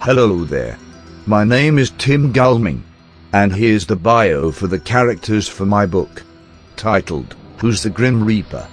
Hello there. My name is Tim Gullming, and here's the bio for the characters for my book, titled, Who's the Grim Reaper?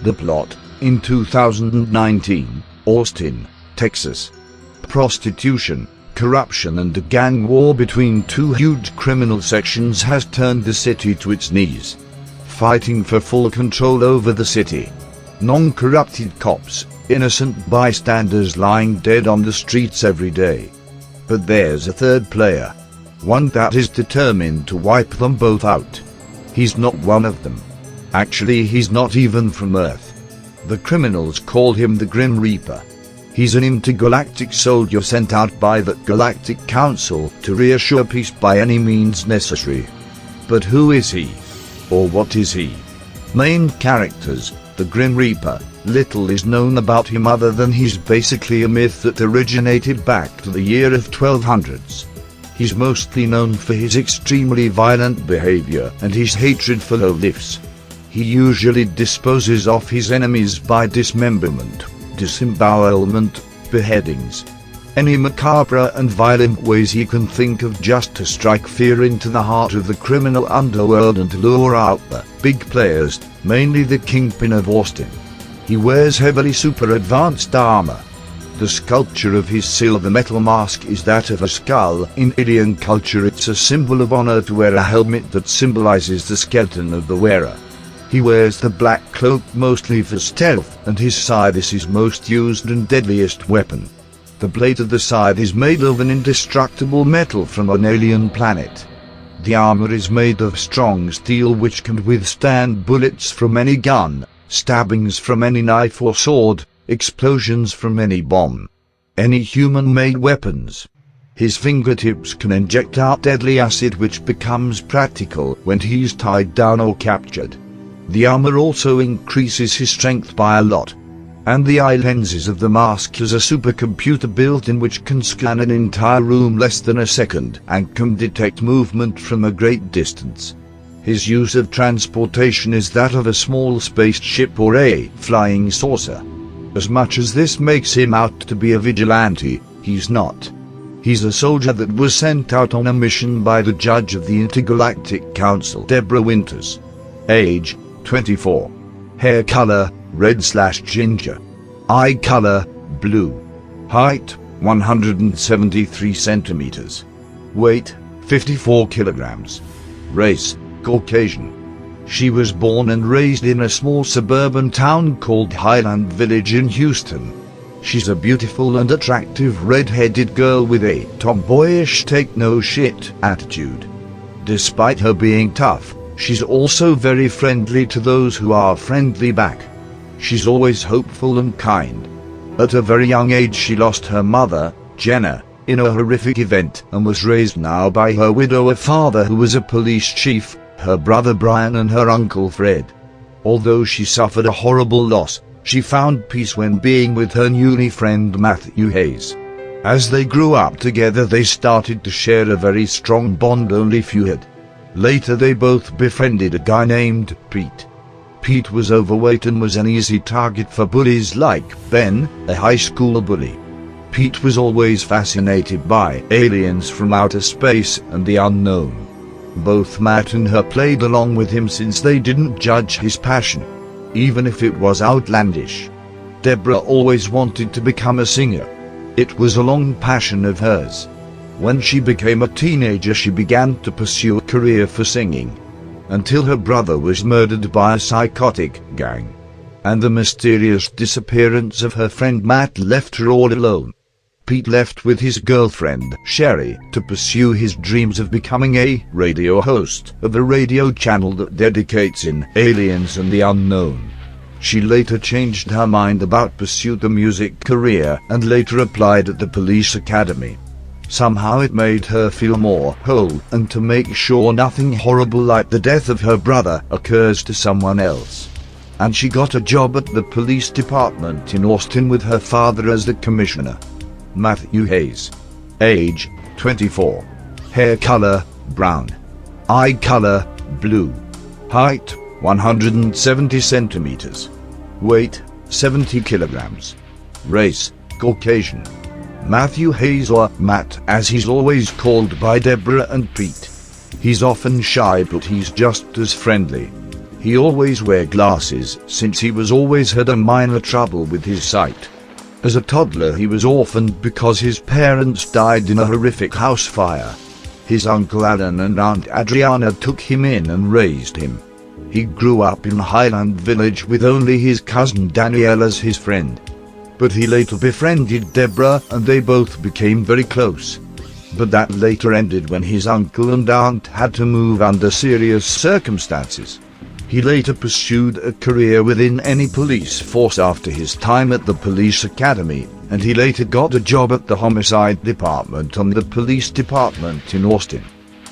The plot: in 2019, Austin, Texas. Prostitution, corruption and a gang war between two huge criminal sections has turned the city to its knees. Fighting for full control over the city. Non-corrupted cops, innocent bystanders lying dead on the streets every day. But there's a third player. One that is determined to wipe them both out. He's not one of them. Actually, he's not even from Earth. The criminals call him the Grim Reaper. He's an intergalactic soldier sent out by the Galactic Council to reassure peace by any means necessary. But who is he? Or what is he? Main characters: the Grim Reaper. Little is known about him other than he's basically a myth that originated back to the year of 1200s. He's mostly known for his extremely violent behavior and his hatred for low-lifes. He usually disposes of his enemies by dismemberment, disembowelment, beheadings. Any macabre and violent ways he can think of just to strike fear into the heart of the criminal underworld and lure out the big players, mainly the Kingpin of Austin. He wears heavily super advanced armor. The sculpture of his silver metal mask is that of a skull. In alien culture, it's a symbol of honor to wear a helmet that symbolizes the skeleton of the wearer. He wears the black cloak mostly for stealth, and his scythe is his most used and deadliest weapon. The blade of the scythe is made of an indestructible metal from an alien planet. The armor is made of strong steel which can withstand bullets from any gun, stabbings from any knife or sword, explosions from any bomb, any human-made weapons. His fingertips can inject out deadly acid which becomes practical when he's tied down or captured. The armor also increases his strength by a lot. And the eye lenses of the mask has a supercomputer built-in which can scan an entire room less than a second and can detect movement from a great distance. His use of transportation is that of a small spaceship or a flying saucer. As much as this makes him out to be a vigilante, he's not. He's a soldier that was sent out on a mission by the judge of the Intergalactic Council, Deborah Winters. Age: 24. Hair color: red/ginger. Eye color: blue. Height: 173 centimeters. Weight: 54 kilograms. Race: Caucasian. She was born and raised in a small suburban town called Highland Village in Houston. She's a beautiful and attractive red-headed girl with a tomboyish take-no-shit attitude. Despite her being tough, she's also very friendly to those who are friendly back. She's always hopeful and kind. At a very young age she lost her mother, Jenna, in a horrific event and was raised now by her widower father who was a police chief, her brother Brian and her uncle Fred. Although she suffered a horrible loss, she found peace when being with her newly friend Matthew Hayes. As they grew up together they started to share a very strong bond only few had. Later they both befriended a guy named Pete. Pete was overweight and was an easy target for bullies like Ben, a high school bully. Pete was always fascinated by aliens from outer space and the unknown. Both Matt and her played along with him since they didn't judge his passion, even if it was outlandish. Deborah always wanted to become a singer. It was a long passion of hers. When she became a teenager she began to pursue a career for singing, until her brother was murdered by a psychotic gang, and the mysterious disappearance of her friend Matt left her all alone. Pete left with his girlfriend, Sherry, to pursue his dreams of becoming a radio host of a radio channel that dedicates in aliens and the unknown. She later changed her mind about pursuing a music career and later applied at the police academy. Somehow it made her feel more whole and to make sure nothing horrible like the death of her brother occurs to someone else. And she got a job at the police department in Austin with her father as the commissioner. Matthew Hayes. Age: 24. Hair color: brown. Eye color: blue. Height: 170 centimeters. Weight: 70 kilograms. Race: Caucasian. Matthew Hayes, or Matt as he's always called by Deborah and Pete. He's often shy, but he's just as friendly. He always wears glasses since he was always had a minor trouble with his sight. As a toddler he was orphaned because his parents died in a horrific house fire. His Uncle Alan and Aunt Adriana took him in and raised him. He grew up in Highland Village with only his cousin Danielle as his friend. But he later befriended Deborah and they both became very close. But that later ended when his uncle and aunt had to move under serious circumstances. He later pursued a career within any police force after his time at the police academy, and he later got a job at the homicide department on the police department in Austin.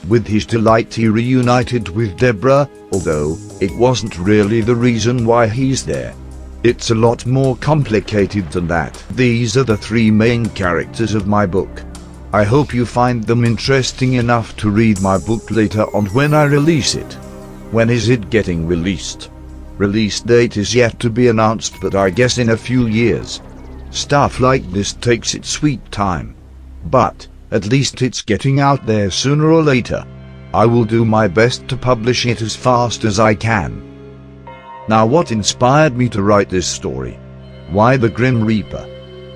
With his delight he reunited with Deborah, although it wasn't really the reason why he's there. It's a lot more complicated than that. These are the three main characters of my book. I hope you find them interesting enough to read my book later on when I release it. When is it getting released? Release date is yet to be announced, but I guess in a few years. Stuff like this takes its sweet time. But at least it's getting out there sooner or later. I will do my best to publish it as fast as I can. Now, what inspired me to write this story? Why the Grim Reaper?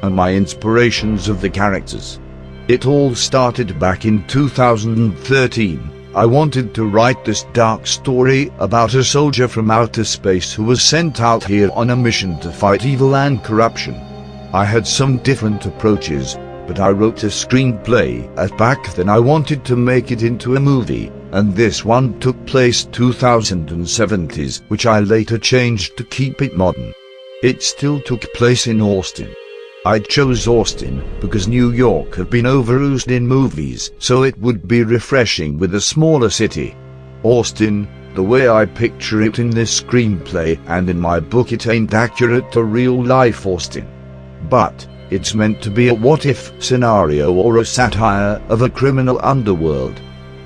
And my inspirations of the characters. It all started back in 2013. I wanted to write this dark story about a soldier from outer space who was sent out here on a mission to fight evil and corruption. I had some different approaches, but I wrote a screenplay, as back then I wanted to make it into a movie, and this one took place 2070s, which I later changed to keep it modern. It still took place in Austin. I chose Austin because New York had been overused in movies, so it would be refreshing with a smaller city. Austin, the way I picture it in this screenplay and in my book, it ain't accurate to real-life Austin. But it's meant to be a what-if scenario or a satire of a criminal underworld.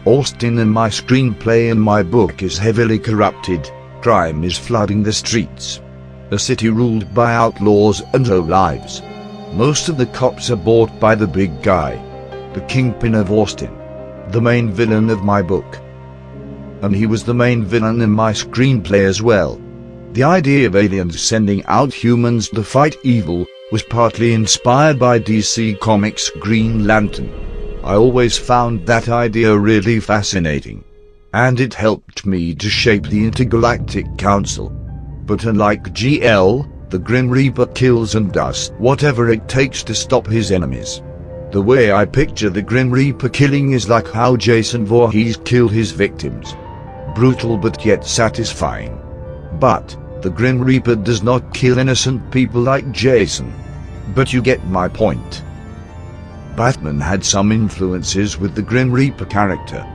Austin in my screenplay and my book is heavily corrupted. Crime is flooding the streets. A city ruled by outlaws and lowlives. Most of the cops are bought by the big guy, the kingpin of Austin, the main villain of my book. And he was the main villain in my screenplay as well. The idea of aliens sending out humans to fight evil was partly inspired by DC Comics' Green Lantern. I always found that idea really fascinating, and it helped me to shape the Intergalactic Council. But unlike GL, the Grim Reaper kills and does whatever it takes to stop his enemies. The way I picture the Grim Reaper killing is like how Jason Voorhees killed his victims. Brutal but yet satisfying. But the Grim Reaper does not kill innocent people like Jason. But you get my point. Batman had some influences with the Grim Reaper character.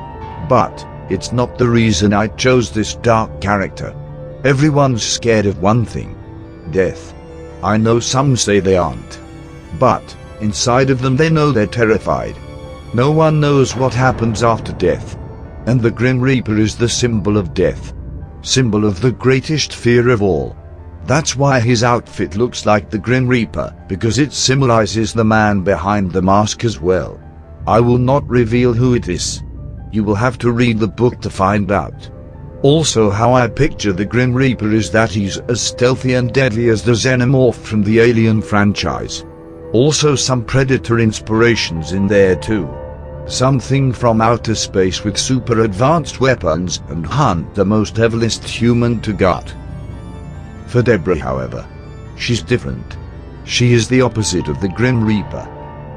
But it's not the reason I chose this dark character. Everyone's scared of one thing. Death. I know some say they aren't. But inside of them they know they're terrified. No one knows what happens after death. And the Grim Reaper is the symbol of death. Symbol of the greatest fear of all. That's why his outfit looks like the Grim Reaper, because it symbolizes the man behind the mask as well. I will not reveal who it is. You will have to read the book to find out. Also, how I picture the Grim Reaper is that he's as stealthy and deadly as the Xenomorph from the Alien franchise. Also some Predator inspirations in there too. Something from outer space with super advanced weapons and hunt the most evilest human to gut. For Deborah, however, she's different. She is the opposite of the Grim Reaper.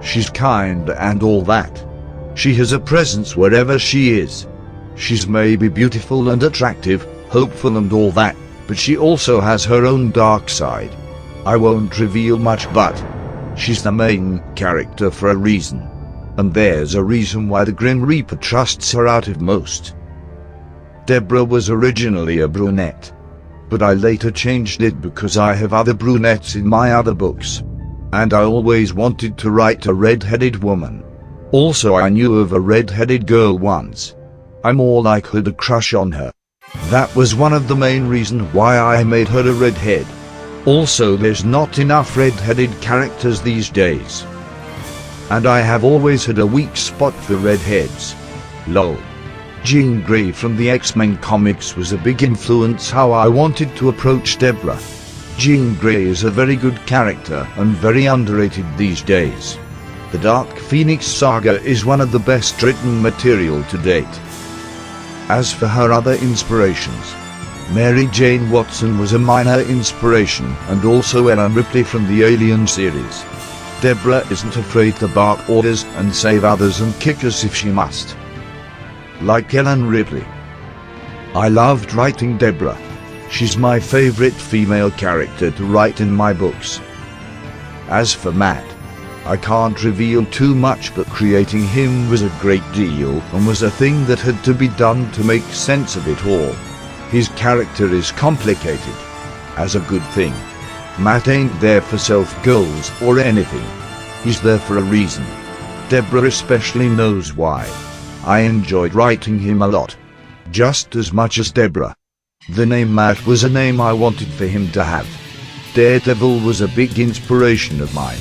She's kind and all that. She has a presence wherever she is. She's maybe beautiful and attractive, hopeful and all that, but she also has her own dark side. I won't reveal much, but she's the main character for a reason. And there's a reason why the Grim Reaper trusts her out of most. Deborah was originally a brunette, but I later changed it because I have other brunettes in my other books. And I always wanted to write a red-headed woman. Also, I knew of a red-headed girl once. I more like had a crush on her. That was one of the main reasons why I made her a redhead. Also, there's not enough red-headed characters these days. and I have always had a weak spot for redheads. Lol. Jean Grey from the X-Men comics was a big influence how I wanted to approach Deborah. Jean Grey is a very good character and very underrated these days. The Dark Phoenix saga is one of the best written material to date. As for her other inspirations, Mary Jane Watson was a minor inspiration, and also Ellen Ripley from the Alien series. Deborah isn't afraid to bark orders and save others and kick us if she must. Like Ellen Ripley. I loved writing Deborah. She's my favorite female character to write in my books. As for Matt, I can't reveal too much, but creating him was a great deal and was a thing that had to be done to make sense of it all. His character is complicated. As a good thing. Matt ain't there for self-goals or anything. He's there for a reason. Deborah especially knows why. I enjoyed writing him a lot. Just as much as Deborah. The name Matt was a name I wanted for him to have. Daredevil was a big inspiration of mine.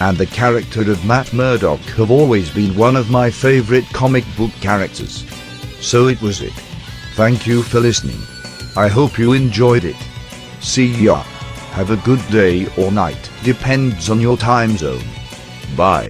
And the character of Matt Murdock have always been one of my favorite comic book characters. So it was it. Thank you for listening. I hope you enjoyed it. See ya. Have a good day or night, depends on your time zone. Bye.